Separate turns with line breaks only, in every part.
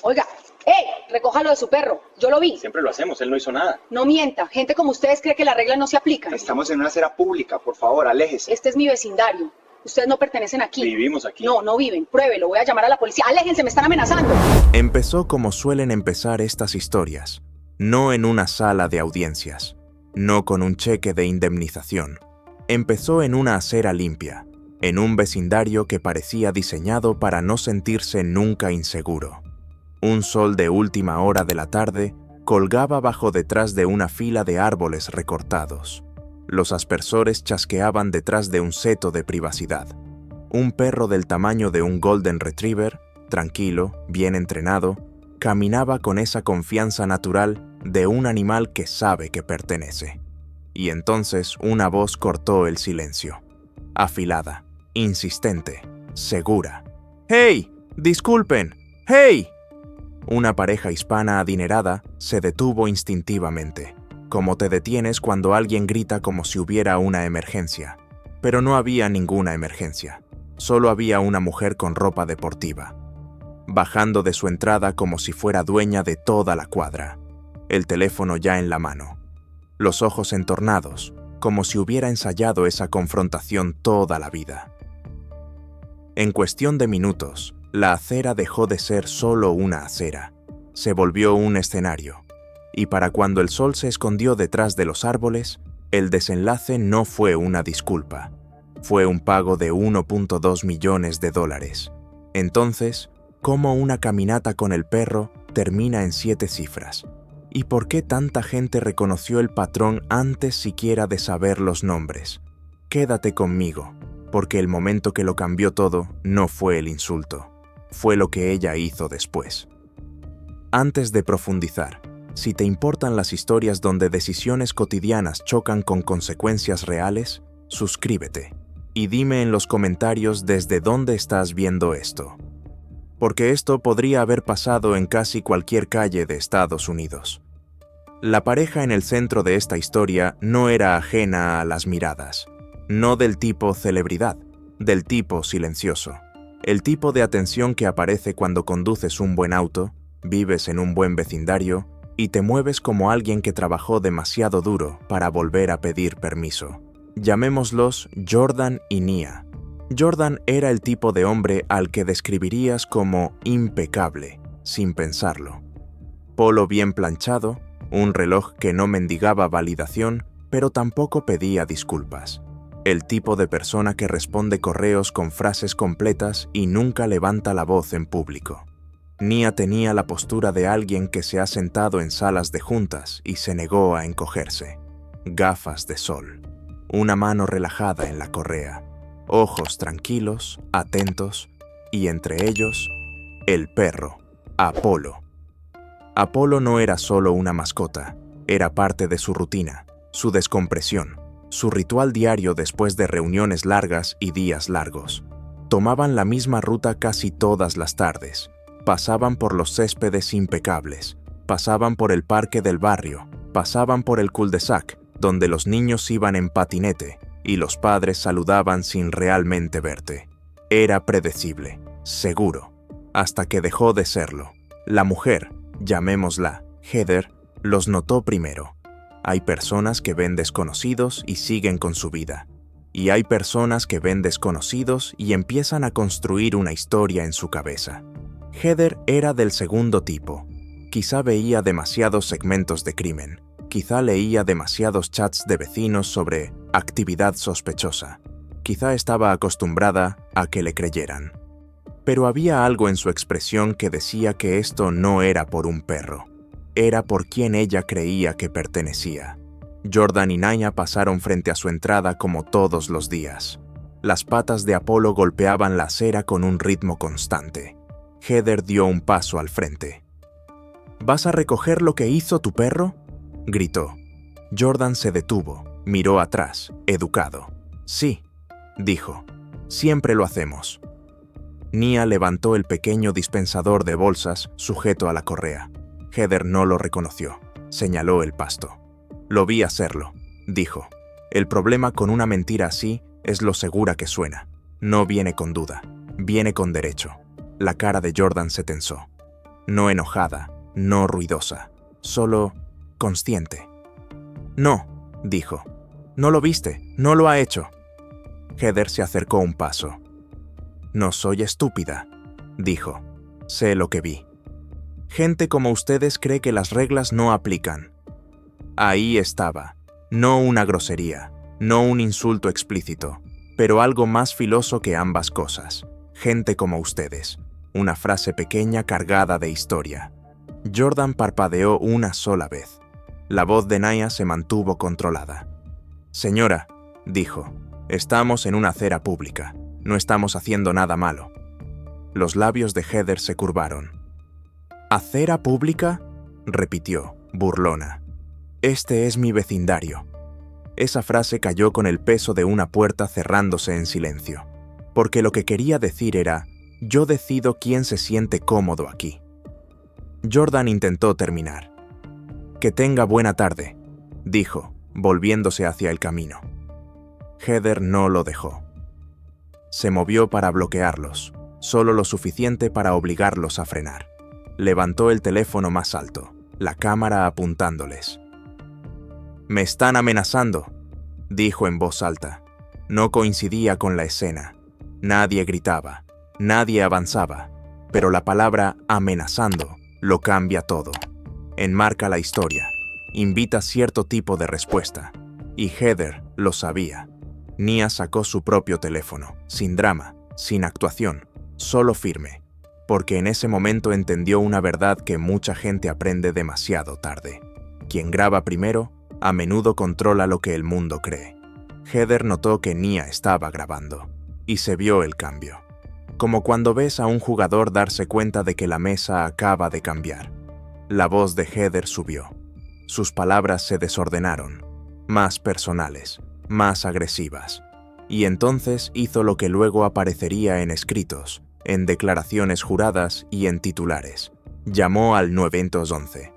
Oiga, ¡hey! Recójalo de su perro. Yo lo vi.
Siempre lo hacemos, él no hizo nada.
No mienta. Gente como ustedes cree que las reglas no se aplican.
Estamos en una acera pública, por favor, aléjese.
Este es mi vecindario. Ustedes no pertenecen aquí.
Vivimos aquí.
No, no viven. Pruébelo. Voy a llamar a la policía. ¡Aléjense! ¡Me están amenazando!
Empezó como suelen empezar estas historias. No en una sala de audiencias. No con un cheque de indemnización. Empezó en una acera limpia. En un vecindario que parecía diseñado para no sentirse nunca inseguro. Un sol de última hora de la tarde colgaba bajo detrás de una fila de árboles recortados. Los aspersores chasqueaban detrás de un seto de privacidad. Un perro del tamaño de un Golden Retriever, tranquilo, bien entrenado, caminaba con esa confianza natural de un animal que sabe que pertenece. Y entonces una voz cortó el silencio. Afilada, insistente, segura. ¡Hey! ¡Disculpen! ¡Hey! Una pareja hispana adinerada se detuvo instintivamente, como te detienes cuando alguien grita como si hubiera una emergencia. Pero no había ninguna emergencia. Solo había una mujer con ropa deportiva, bajando de su entrada como si fuera dueña de toda la cuadra, el teléfono ya en la mano, los ojos entornados, como si hubiera ensayado esa confrontación toda la vida. En cuestión de minutos, la acera dejó de ser solo una acera, se volvió un escenario, y para cuando el sol se escondió detrás de los árboles, el desenlace no fue una disculpa, fue un pago de $1.2 millones. Entonces, ¿cómo una caminata con el perro termina en 7 cifras? ¿Y por qué tanta gente reconoció el patrón antes siquiera de saber los nombres? Quédate conmigo, porque el momento que lo cambió todo no fue el insulto, fue lo que ella hizo después. Antes de profundizar, si te importan las historias donde decisiones cotidianas chocan con consecuencias reales, suscríbete y dime en los comentarios desde dónde estás viendo esto. Porque esto podría haber pasado en casi cualquier calle de Estados Unidos. La pareja en el centro de esta historia no era ajena a las miradas, no del tipo celebridad, del tipo silencioso, el tipo de atención que aparece cuando conduces un buen auto, vives en un buen vecindario y te mueves como alguien que trabajó demasiado duro para volver a pedir permiso. Llamémoslos Jordan y Nia. Jordan era el tipo de hombre al que describirías como impecable, sin pensarlo. Polo bien planchado, un reloj que no mendigaba validación, pero tampoco pedía disculpas. El tipo de persona que responde correos con frases completas y nunca levanta la voz en público. Nia tenía la postura de alguien que se ha sentado en salas de juntas y se negó a encogerse. Gafas de sol, una mano relajada en la correa, ojos tranquilos, atentos, y entre ellos, el perro, Apolo. Apolo no era solo una mascota, era parte de su rutina, su descompresión, su ritual diario después de reuniones largas y días largos. Tomaban la misma ruta casi todas las tardes, pasaban por los céspedes impecables, pasaban por el parque del barrio, pasaban por el cul-de-sac, donde los niños iban en patinete y los padres saludaban sin realmente verte. Era predecible, seguro, hasta que dejó de serlo. La mujer, llamémosla Heather, los notó primero. Hay personas que ven desconocidos y siguen con su vida. Y hay personas que ven desconocidos y empiezan a construir una historia en su cabeza. Heather era del segundo tipo. Quizá veía demasiados segmentos de crimen. Quizá leía demasiados chats de vecinos sobre actividad sospechosa. Quizá estaba acostumbrada a que le creyeran. Pero había algo en su expresión que decía que esto no era por un perro. Era por quien ella creía que pertenecía. Jordan y Nia pasaron frente a su entrada como todos los días. Las patas de Apolo golpeaban la acera con un ritmo constante. Heather dio un paso al frente. ¿Vas a recoger lo que hizo tu perro?, gritó. Jordan se detuvo, miró atrás, educado. Sí, dijo. Siempre lo hacemos. Nia levantó el pequeño dispensador de bolsas sujeto a la correa. Heather no lo reconoció. Señaló el pasto. Lo vi hacerlo, dijo. El problema con una mentira así es lo segura que suena. No viene con duda, viene con derecho. La cara de Jordan se tensó. no enojada, no ruidosa, solo consciente. No, dijo. No lo viste, no lo ha hecho. Heather se acercó un paso. No soy estúpida, dijo. Sé lo que vi. Gente como ustedes cree que las reglas no aplican. Ahí estaba, no una grosería, no un insulto explícito, pero algo más filoso que ambas cosas. Gente como ustedes. Una frase pequeña cargada de historia. Jordan parpadeó una sola vez. La voz de Nia se mantuvo controlada. Señora, dijo, estamos en una acera pública. No estamos haciendo nada malo. Los labios de Heather se curvaron. ¿Acera pública?, repitió, burlona. Este es mi vecindario. Esa frase cayó con el peso de una puerta cerrándose en silencio, porque lo que quería decir era, yo decido quién se siente cómodo aquí. Jordan intentó terminar. Que tenga buena tarde, dijo, volviéndose hacia el camino. Heather no lo dejó. Se movió para bloquearlos, solo lo suficiente para obligarlos a frenar. Levantó el teléfono más alto, la cámara apuntándoles. «Me están amenazando», dijo en voz alta. No coincidía con la escena. Nadie gritaba, nadie avanzaba, pero la palabra amenazando lo cambia todo. Enmarca la historia, invita cierto tipo de respuesta. Y Heather lo sabía. Nia sacó su propio teléfono, sin drama, sin actuación, solo firme, porque en ese momento entendió una verdad que mucha gente aprende demasiado tarde. Quien graba primero, a menudo controla lo que el mundo cree. Heather notó que Nia estaba grabando, y se vio el cambio. Como cuando ves a un jugador darse cuenta de que la mesa acaba de cambiar. La voz de Heather subió. Sus palabras se desordenaron, más personales, más agresivas. Y entonces hizo lo que luego aparecería en escritos, en declaraciones juradas y en titulares. Llamó al 911.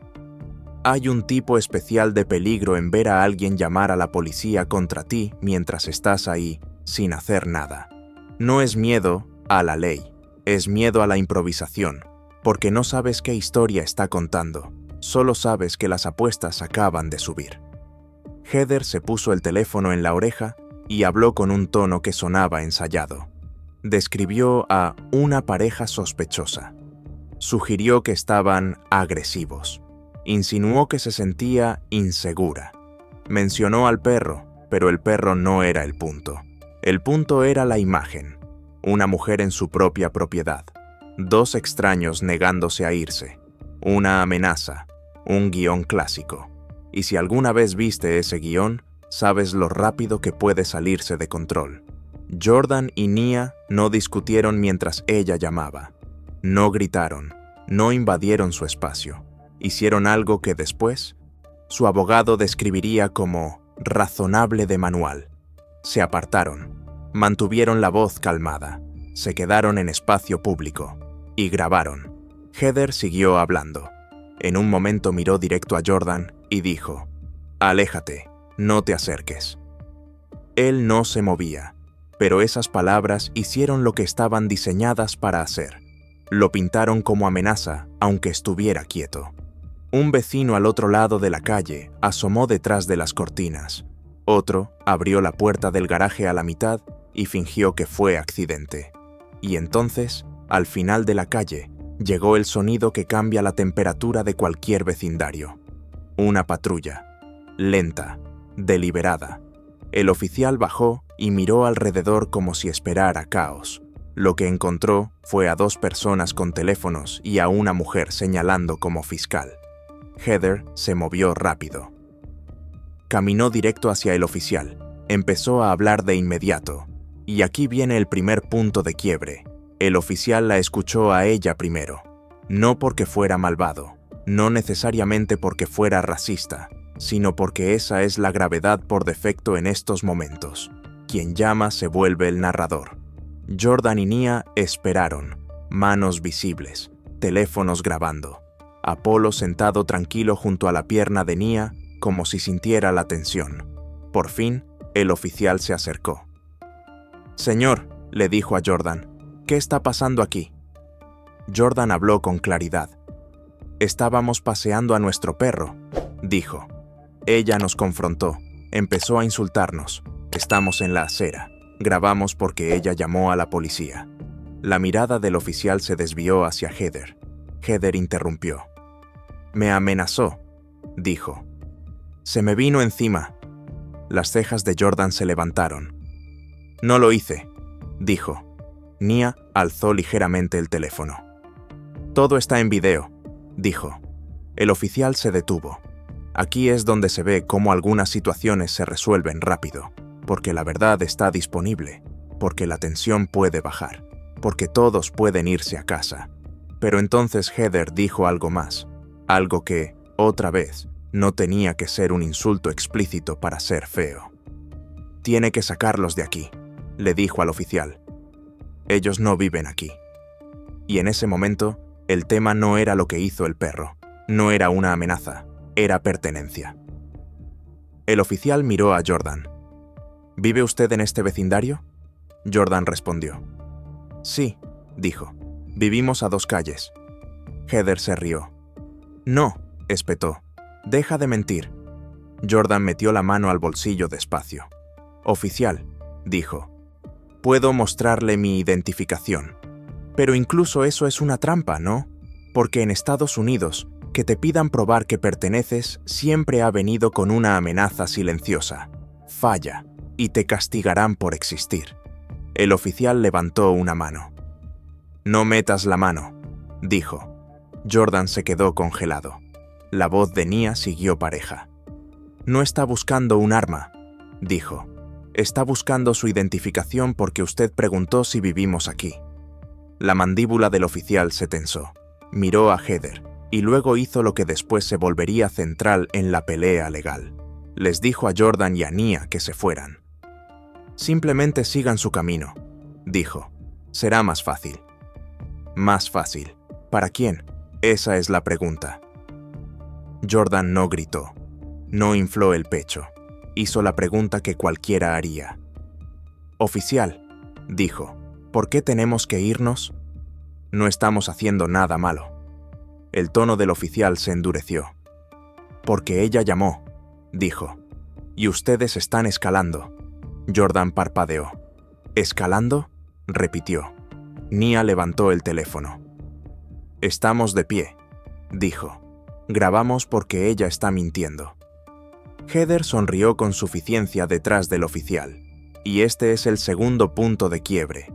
Hay un tipo especial de peligro en ver a alguien llamar a la policía contra ti mientras estás ahí, sin hacer nada. No es miedo a la ley, es miedo a la improvisación, porque no sabes qué historia está contando, solo sabes que las apuestas acaban de subir. Heather se puso el teléfono en la oreja y habló con un tono que sonaba ensayado. Describió a una pareja sospechosa. Sugirió que estaban agresivos. Insinuó que se sentía insegura. Mencionó al perro, pero el perro no era el punto. El punto era la imagen. Una mujer en su propia propiedad. Dos extraños negándose a irse. Una amenaza. Un guión clásico. Y si alguna vez viste ese guión, sabes lo rápido que puede salirse de control. Jordan y Nia no discutieron mientras ella llamaba. No gritaron, no invadieron su espacio. Hicieron algo que después, su abogado describiría como razonable de manual. Se apartaron, mantuvieron la voz calmada, se quedaron en espacio público y grabaron. Heather siguió hablando. En un momento miró directo a Jordan y dijo, «Aléjate, no te acerques». Él no se movía, pero esas palabras hicieron lo que estaban diseñadas para hacer. Lo pintaron como amenaza, aunque estuviera quieto. Un vecino al otro lado de la calle asomó detrás de las cortinas. Otro abrió la puerta del garaje a la mitad y fingió que fue accidente. Y entonces, al final de la calle, llegó el sonido que cambia la temperatura de cualquier vecindario. Una patrulla. Lenta, deliberada. El oficial bajó y miró alrededor como si esperara caos. Lo que encontró fue a dos personas con teléfonos y a una mujer señalando como fiscal. Heather se movió rápido. Caminó directo hacia el oficial. Empezó a hablar de inmediato. Y aquí viene el primer punto de quiebre. El oficial la escuchó a ella primero. No porque fuera malvado, no necesariamente porque fuera racista, sino porque esa es la gravedad por defecto en estos momentos. Quien llama se vuelve el narrador. Jordan y Nia esperaron, manos visibles, teléfonos grabando. Apolo sentado tranquilo junto a la pierna de Nia, como si sintiera la tensión. Por fin, el oficial se acercó. «Señor», le dijo a Jordan, «¿qué está pasando aquí?» Jordan habló con claridad. Estábamos paseando a nuestro perro, dijo. Ella nos confrontó, empezó a insultarnos. Estamos en la acera. Grabamos porque ella llamó a la policía. La mirada del oficial se desvió hacia Heather. Heather interrumpió. Me amenazó, dijo. Se me vino encima. Las cejas de Jordan se levantaron. No lo hice, dijo. Nia alzó ligeramente el teléfono. Todo está en video, dijo. El oficial se detuvo. Aquí es donde se ve cómo algunas situaciones se resuelven rápido, porque la verdad está disponible, porque la tensión puede bajar, porque todos pueden irse a casa. Pero entonces Heather dijo algo más, algo que, otra vez, no tenía que ser un insulto explícito para ser feo. Tiene que sacarlos de aquí, le dijo al oficial. Ellos no viven aquí. Y en ese momento, el tema no era lo que hizo el perro, no era una amenaza, era pertenencia. El oficial miró a Jordan. ¿Vive usted en este vecindario? Jordan respondió. Sí, dijo. Vivimos a 2 calles. Heather se rió. No, espetó. Deja de mentir. Jordan metió la mano al bolsillo despacio. Oficial, dijo. Puedo mostrarle mi identificación. Pero incluso eso es una trampa, ¿no? Porque en Estados Unidos, que te pidan probar que perteneces siempre ha venido con una amenaza silenciosa. Falla, y te castigarán por existir. El oficial levantó una mano. No metas la mano, dijo. Jordan se quedó congelado. La voz de Nia siguió pareja. No está buscando un arma, dijo. Está buscando su identificación porque usted preguntó si vivimos aquí. La mandíbula del oficial se tensó. Miró a Heather y luego hizo lo que después se volvería central en la pelea legal. Les dijo a Jordan y a Nia que se fueran. Simplemente sigan su camino, dijo. Será más fácil. Más fácil. ¿Para quién? Esa es la pregunta. Jordan no gritó. No infló el pecho. Hizo la pregunta que cualquiera haría. Oficial, dijo, ¿por qué tenemos que irnos? No estamos haciendo nada malo. El tono del oficial se endureció. Porque ella llamó, dijo. Y ustedes están escalando. Jordan parpadeó. ¿Escalando? Repitió. Nia levantó el teléfono. Estamos de pie, dijo. Grabamos porque ella está mintiendo. Heather sonrió con suficiencia detrás del oficial. Y este es el segundo punto de quiebre.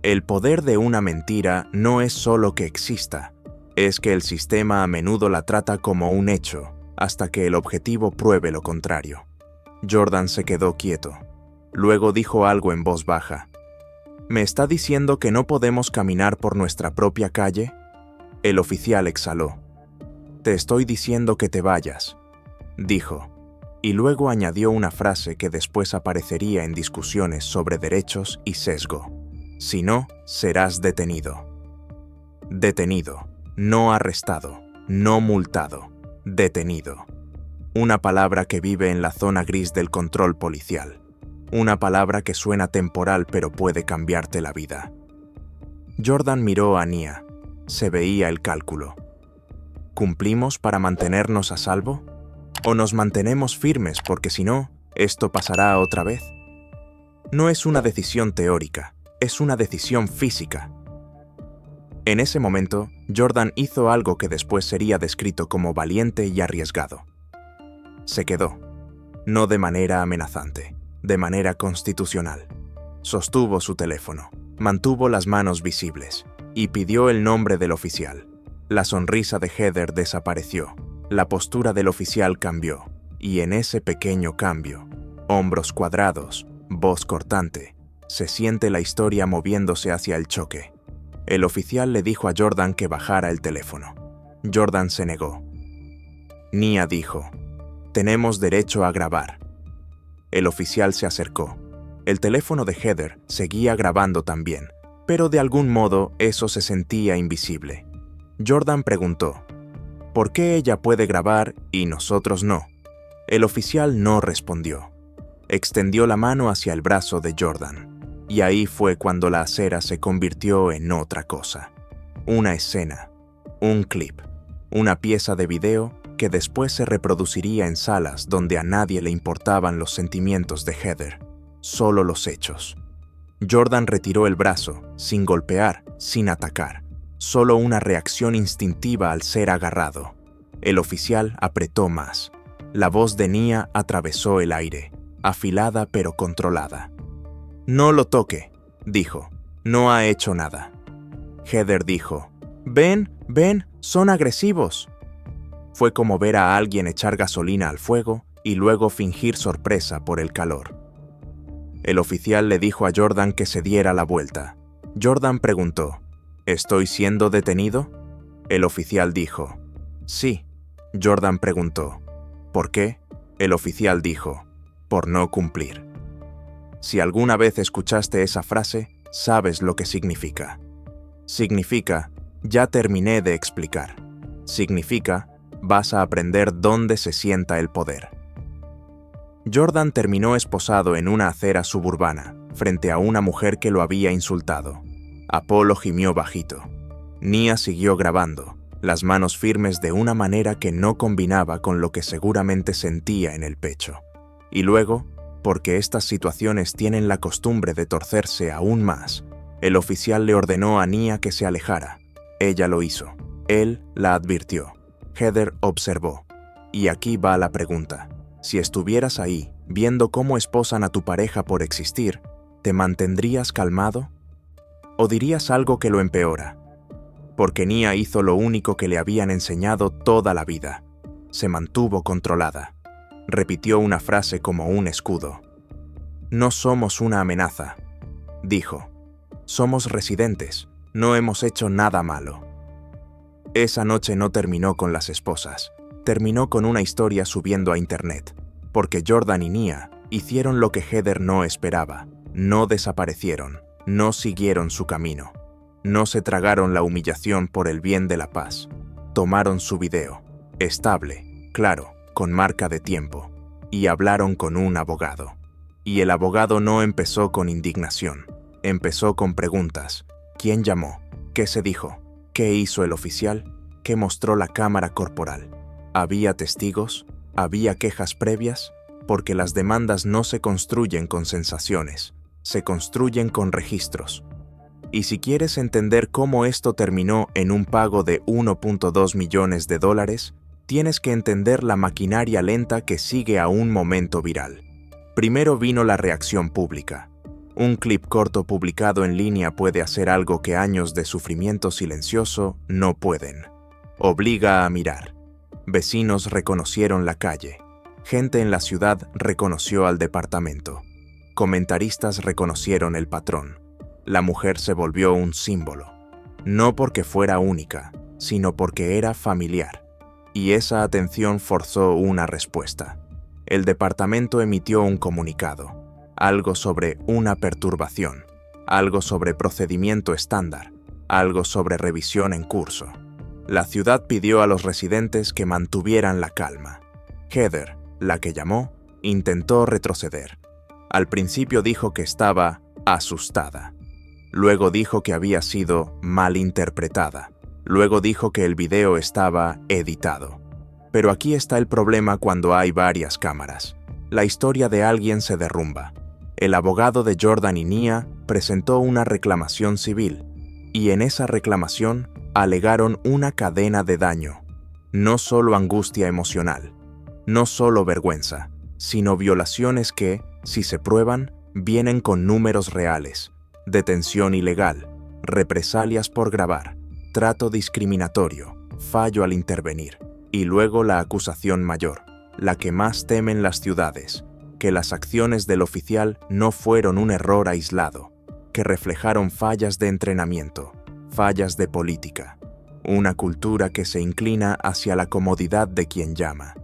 El poder de una mentira no es solo que exista, es que el sistema a menudo la trata como un hecho, hasta que el objetivo pruebe lo contrario. Jordan se quedó quieto. Luego dijo algo en voz baja. ¿Me está diciendo que no podemos caminar por nuestra propia calle? El oficial exhaló. Te estoy diciendo que te vayas, dijo, y luego añadió una frase que después aparecería en discusiones sobre derechos y sesgo. Si no, serás detenido. Detenido, no arrestado, no multado, detenido. Una palabra que vive en la zona gris del control policial. Una palabra que suena temporal pero puede cambiarte la vida. Jordan miró a Nia. Se veía el cálculo. ¿Cumplimos para mantenernos a salvo? ¿O nos mantenemos firmes porque si no, esto pasará otra vez? No es una decisión teórica, es una decisión física. En ese momento, Jordan hizo algo que después sería descrito como valiente y arriesgado. Se quedó, no de manera amenazante, de manera constitucional. Sostuvo su teléfono, mantuvo las manos visibles y pidió el nombre del oficial. La sonrisa de Heather desapareció, la postura del oficial cambió, y en ese pequeño cambio, hombros cuadrados, voz cortante, se siente la historia moviéndose hacia el choque. El oficial le dijo a Jordan que bajara el teléfono. Jordan se negó. Nia dijo, «Tenemos derecho a grabar». El oficial se acercó. El teléfono de Heather seguía grabando también, pero de algún modo eso se sentía invisible. Jordan preguntó, ¿por qué ella puede grabar y nosotros no? El oficial no respondió. Extendió la mano hacia el brazo de Jordan, y ahí fue cuando la acera se convirtió en otra cosa. Una escena, un clip, una pieza de video que después se reproduciría en salas donde a nadie le importaban los sentimientos de Heather, solo los hechos. Jordan retiró el brazo, sin golpear, sin atacar, solo una reacción instintiva al ser agarrado. El oficial apretó más. La voz de Nia atravesó el aire, afilada pero controlada. «No lo toque», dijo. «No ha hecho nada». Heather dijo, «Ven, son agresivos». Fue como ver a alguien echar gasolina al fuego y luego fingir sorpresa por el calor. El oficial le dijo a Jordan que se diera la vuelta. Jordan preguntó, «¿Estoy siendo detenido?» El oficial dijo, «Sí». Jordan preguntó, «¿Por qué?» El oficial dijo, «Por no cumplir». Si alguna vez escuchaste esa frase, sabes lo que significa. Significa, ya terminé de explicar. Significa, vas a aprender dónde se sienta el poder. Jordan terminó esposado en una acera suburbana, frente a una mujer que lo había insultado. Apolo gimió bajito. Nia siguió grabando, las manos firmes de una manera que no combinaba con lo que seguramente sentía en el pecho. Y luego, porque estas situaciones tienen la costumbre de torcerse aún más, el oficial le ordenó a Nia que se alejara. Ella lo hizo. Él la advirtió. Heather observó. Y aquí va la pregunta. Si estuvieras ahí, viendo cómo esposan a tu pareja por existir, ¿te mantendrías calmado? ¿O dirías algo que lo empeora? Porque Nia hizo lo único que le habían enseñado toda la vida. Se mantuvo controlada. Repitió una frase como un escudo. «No somos una amenaza», dijo. «Somos residentes, no hemos hecho nada malo». Esa noche no terminó con las esposas, terminó con una historia subiendo a internet, porque Jordan y Nia hicieron lo que Heather no esperaba, no desaparecieron, no siguieron su camino, no se tragaron la humillación por el bien de la paz, tomaron su video, estable, claro, con marca de tiempo, y hablaron con un abogado. Y el abogado no empezó con indignación, empezó con preguntas. ¿Quién llamó? ¿Qué se dijo? ¿Qué hizo el oficial? ¿Qué mostró la cámara corporal? ¿Había testigos? ¿Había quejas previas? Porque las demandas no se construyen con sensaciones, se construyen con registros. Y si quieres entender cómo esto terminó en un pago de $1.2 millones, tienes que entender la maquinaria lenta que sigue a un momento viral. Primero vino la reacción pública. Un clip corto publicado en línea puede hacer algo que años de sufrimiento silencioso no pueden. Obliga a mirar. Vecinos reconocieron la calle. Gente en la ciudad reconoció al departamento. Comentaristas reconocieron el patrón. La mujer se volvió un símbolo. No porque fuera única, sino porque era familiar. Y esa atención forzó una respuesta. El departamento emitió un comunicado. Algo sobre una perturbación, algo sobre procedimiento estándar, algo sobre revisión en curso. La ciudad pidió a los residentes que mantuvieran la calma. Heather, la que llamó, intentó retroceder. Al principio dijo que estaba asustada. Luego dijo que había sido malinterpretada. Luego dijo que el video estaba editado. Pero aquí está el problema cuando hay varias cámaras. La historia de alguien se derrumba. El abogado de Jordan y Nia presentó una reclamación civil, y en esa reclamación alegaron una cadena de daño. No solo angustia emocional, no solo vergüenza, sino violaciones que, si se prueban, vienen con números reales, detención ilegal, represalias por grabar, trato discriminatorio, fallo al intervenir, y luego la acusación mayor, la que más temen las ciudades, que las acciones del oficial no fueron un error aislado, que reflejaron fallas de entrenamiento, fallas de política, una cultura que se inclina hacia la comodidad de quien llama.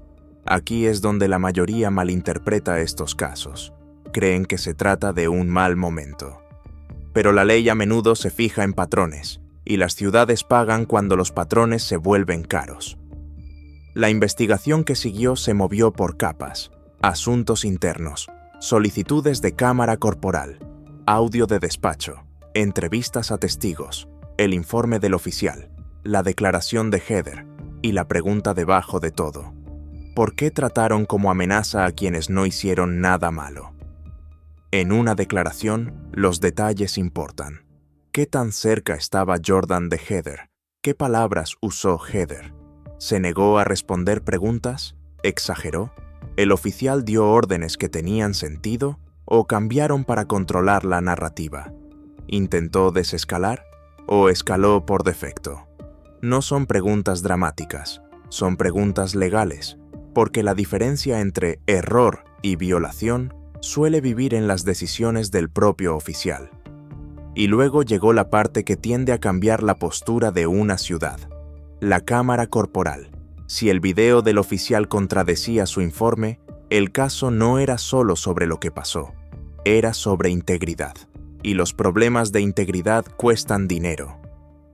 Aquí es donde la mayoría malinterpreta estos casos. Creen que se trata de un mal momento. Pero la ley a menudo se fija en patrones, y las ciudades pagan cuando los patrones se vuelven caros. La investigación que siguió se movió por capas: asuntos internos, solicitudes de cámara corporal, audio de despacho, entrevistas a testigos, el informe del oficial, la declaración de Heather, Y la pregunta debajo de todo: ¿por qué trataron como amenaza a quienes no hicieron nada malo? En una declaración, los detalles importan. ¿Qué tan cerca estaba Jordan de Heather? ¿Qué palabras usó Heather? ¿Se negó a responder preguntas? ¿Exageró? ¿El oficial dio órdenes que tenían sentido o cambiaron para controlar la narrativa? ¿Intentó desescalar o escaló por defecto? No son preguntas dramáticas, son preguntas legales, porque la diferencia entre error y violación suele vivir en las decisiones del propio oficial. Y luego llegó la parte que tiende a cambiar la postura de una ciudad: la cámara corporal. Si el video del oficial contradecía su informe, el caso no era solo sobre lo que pasó, era sobre integridad. Y los problemas de integridad cuestan dinero.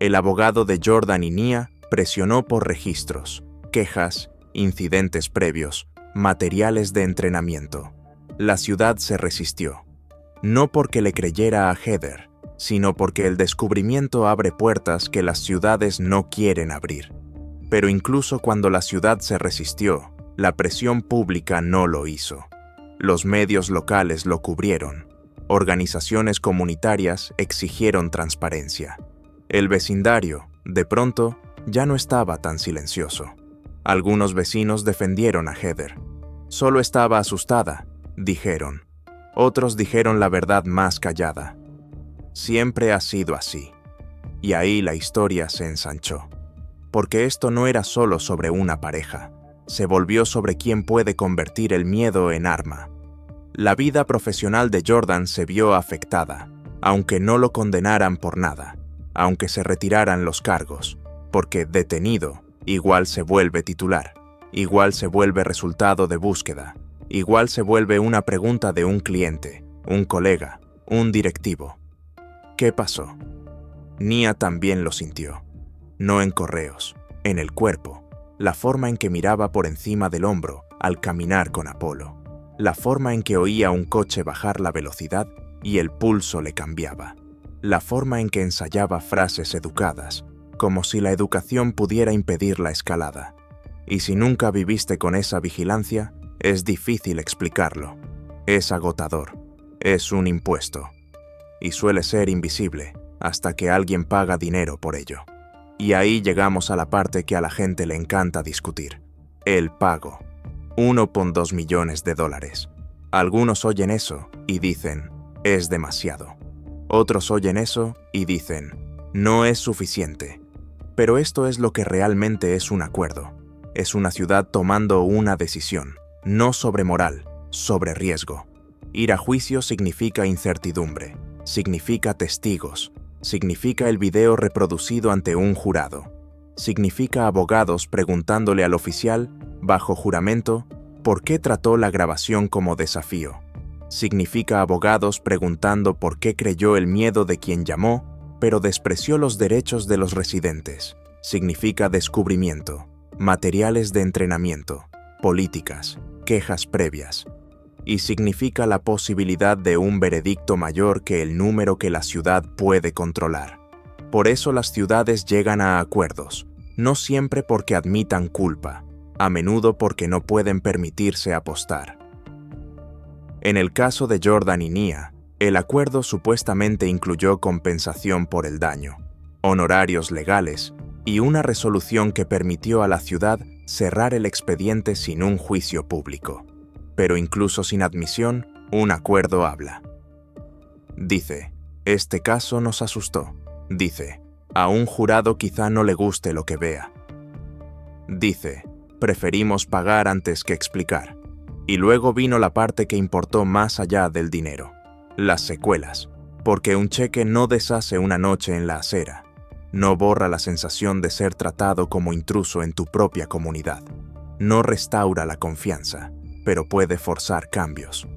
El abogado de Jordan y Nia presionó por registros, quejas, incidentes previos, materiales de entrenamiento. La ciudad se resistió. No porque le creyera a Heather, sino porque el descubrimiento abre puertas que las ciudades no quieren abrir. Pero incluso cuando la ciudad se resistió, la presión pública no lo hizo. Los medios locales lo cubrieron. Organizaciones comunitarias exigieron transparencia. El vecindario, de pronto, ya no estaba tan silencioso. Algunos vecinos defendieron a Heather. Solo estaba asustada, dijeron. Otros dijeron la verdad más callada. Siempre ha sido así. Y ahí la historia se ensanchó. Porque esto no era solo sobre una pareja. Se volvió sobre quién puede convertir el miedo en arma. La vida profesional de Jordan se vio afectada, aunque no lo condenaran por nada, aunque se retiraran los cargos, porque detenido igual se vuelve titular, igual se vuelve resultado de búsqueda, igual se vuelve una pregunta de un cliente, un colega, un directivo. ¿Qué pasó? Nia también lo sintió. No en correos, en el cuerpo, la forma en que miraba por encima del hombro al caminar con Apolo, la forma en que oía un coche bajar la velocidad y el pulso le cambiaba, la forma en que ensayaba frases educadas, como si la educación pudiera impedir la escalada. Y si nunca viviste con esa vigilancia, es difícil explicarlo. Es agotador, es un impuesto. Y suele ser invisible hasta que alguien paga dinero por ello. Y ahí llegamos a la parte que a la gente le encanta discutir: el pago. 1,2 millones de dólares. Algunos oyen eso y dicen, es demasiado. Otros oyen eso y dicen, no es suficiente. Pero esto es lo que realmente es un acuerdo. Es una ciudad tomando una decisión, no sobre moral, sobre riesgo. Ir a juicio significa incertidumbre, significa testigos, significa el video reproducido ante un jurado, significa abogados preguntándole al oficial, bajo juramento, ¿por qué trató la grabación como desafío? Significa abogados preguntando por qué creyó el miedo de quien llamó, pero despreció los derechos de los residentes. Significa descubrimiento, materiales de entrenamiento, políticas, quejas previas. Y significa la posibilidad de un veredicto mayor que el número que la ciudad puede controlar. Por eso las ciudades llegan a acuerdos, no siempre porque admitan culpa, a menudo porque no pueden permitirse apostar. En el caso de Jordan y Nia, el acuerdo supuestamente incluyó compensación por el daño, honorarios legales y una resolución que permitió a la ciudad cerrar el expediente sin un juicio público. Pero incluso sin admisión, un acuerdo habla. Dice, este caso nos asustó. Dice, a un jurado quizá no le guste lo que vea. Dice, preferimos pagar antes que explicar. Y luego vino la parte que importó más allá del dinero, las secuelas, porque un cheque no deshace una noche en la acera, no borra la sensación de ser tratado como intruso en tu propia comunidad, no restaura la confianza, pero puede forzar cambios.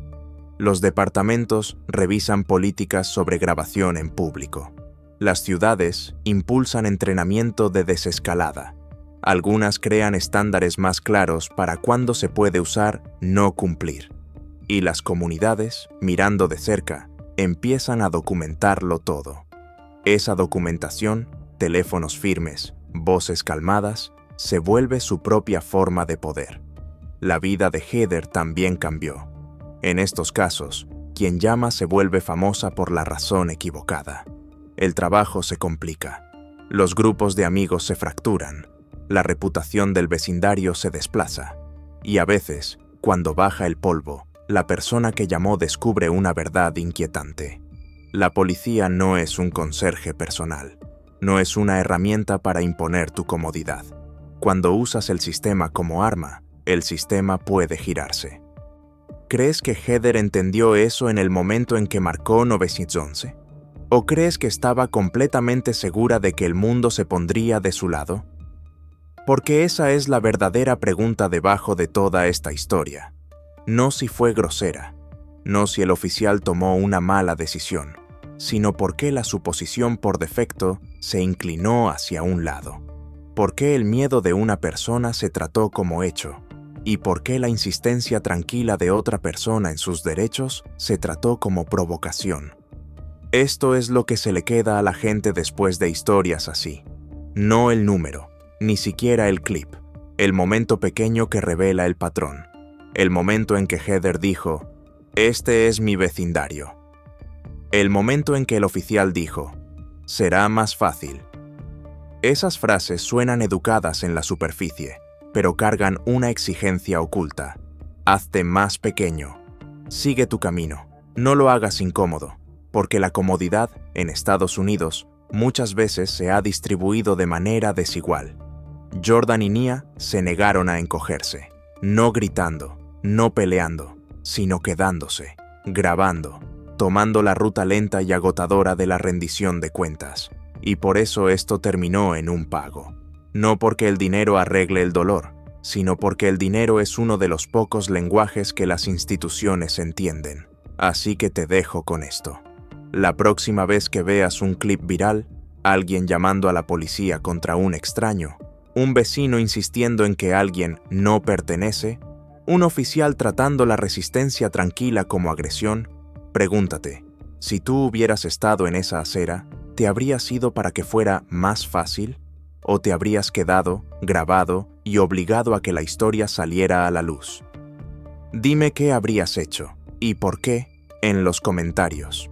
Los departamentos revisan políticas sobre grabación en público. Las ciudades impulsan entrenamiento de desescalada. Algunas crean estándares más claros para cuándo se puede usar no cumplir. Y las comunidades, mirando de cerca, empiezan a documentarlo todo. Esa documentación, teléfonos firmes, voces calmadas, se vuelve su propia forma de poder. La vida de Heather también cambió. En estos casos, quien llama se vuelve famosa por la razón equivocada. El trabajo se complica. Los grupos de amigos se fracturan. La reputación del vecindario se desplaza. Y a veces, cuando baja el polvo, la persona que llamó descubre una verdad inquietante. La policía no es un conserje personal. No es una herramienta para imponer tu comodidad. Cuando usas el sistema como arma, el sistema puede girarse. ¿Crees que Heather entendió eso en el momento en que marcó 911? ¿O crees que estaba completamente segura de que el mundo se pondría de su lado? Porque esa es la verdadera pregunta debajo de toda esta historia. No si fue grosera, no si el oficial tomó una mala decisión, sino por qué la suposición por defecto se inclinó hacia un lado. ¿Por qué el miedo de una persona se trató como hecho? ¿Y por qué la insistencia tranquila de otra persona en sus derechos se trató como provocación? Esto es lo que se le queda a la gente después de historias así. No el número, ni siquiera el clip, el momento pequeño que revela el patrón. El momento en que Heather dijo, «Este es mi vecindario». El momento en que el oficial dijo, «Será más fácil». Esas frases suenan educadas en la superficie, pero cargan una exigencia oculta. Hazte más pequeño. Sigue tu camino. No lo hagas incómodo, porque la comodidad, en Estados Unidos, muchas veces se ha distribuido de manera desigual. Jordan y Nia se negaron a encogerse, no gritando, no peleando, sino quedándose, grabando, tomando la ruta lenta y agotadora de la rendición de cuentas. Y por eso esto terminó en un pago. No porque el dinero arregle el dolor, sino porque el dinero es uno de los pocos lenguajes que las instituciones entienden. Así que te dejo con esto. La próxima vez que veas un clip viral, alguien llamando a la policía contra un extraño, un vecino insistiendo en que alguien no pertenece, un oficial tratando la resistencia tranquila como agresión, pregúntate, si tú hubieras estado en esa acera, ¿te habrías ido para que fuera más fácil? ¿O te habrías quedado, grabado y obligado a que la historia saliera a la luz? Dime qué habrías hecho y por qué en los comentarios.